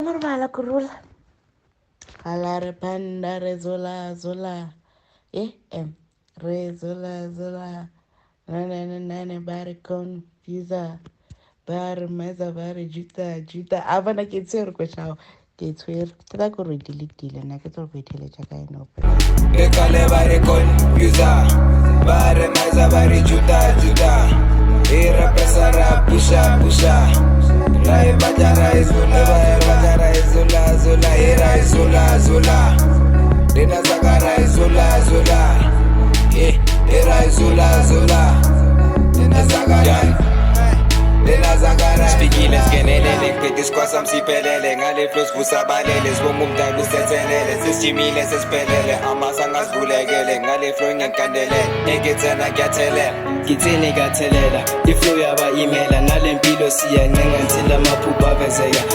Normal kurula. Alare panda rezola zola. Rezola zola. Nane bari confuse. Bari meza bari juta. Avana ke tsere ko chao. Ke tsere. Tla ko re delete na ke tlo go ithele tsa ka eno. Ke kale bari confuse. Bari meza bari juta. Ira pesa ra pusha. Rai bajara izula, ira izula. Dena zagara izula. Ira izula. Dena zagara. Spikile skenelele, pete squasa msipelele. Ngale flows busabalele, zwongu mdali usethelele. Sisijimile sesiphelele, amasanga sivulekele. Ngale flow ngenkandele, ngekithena kuyathelela. Ngithini kathelela, iflow yaba imela. Nale mpilo siyancenga until amaphupho avezeka.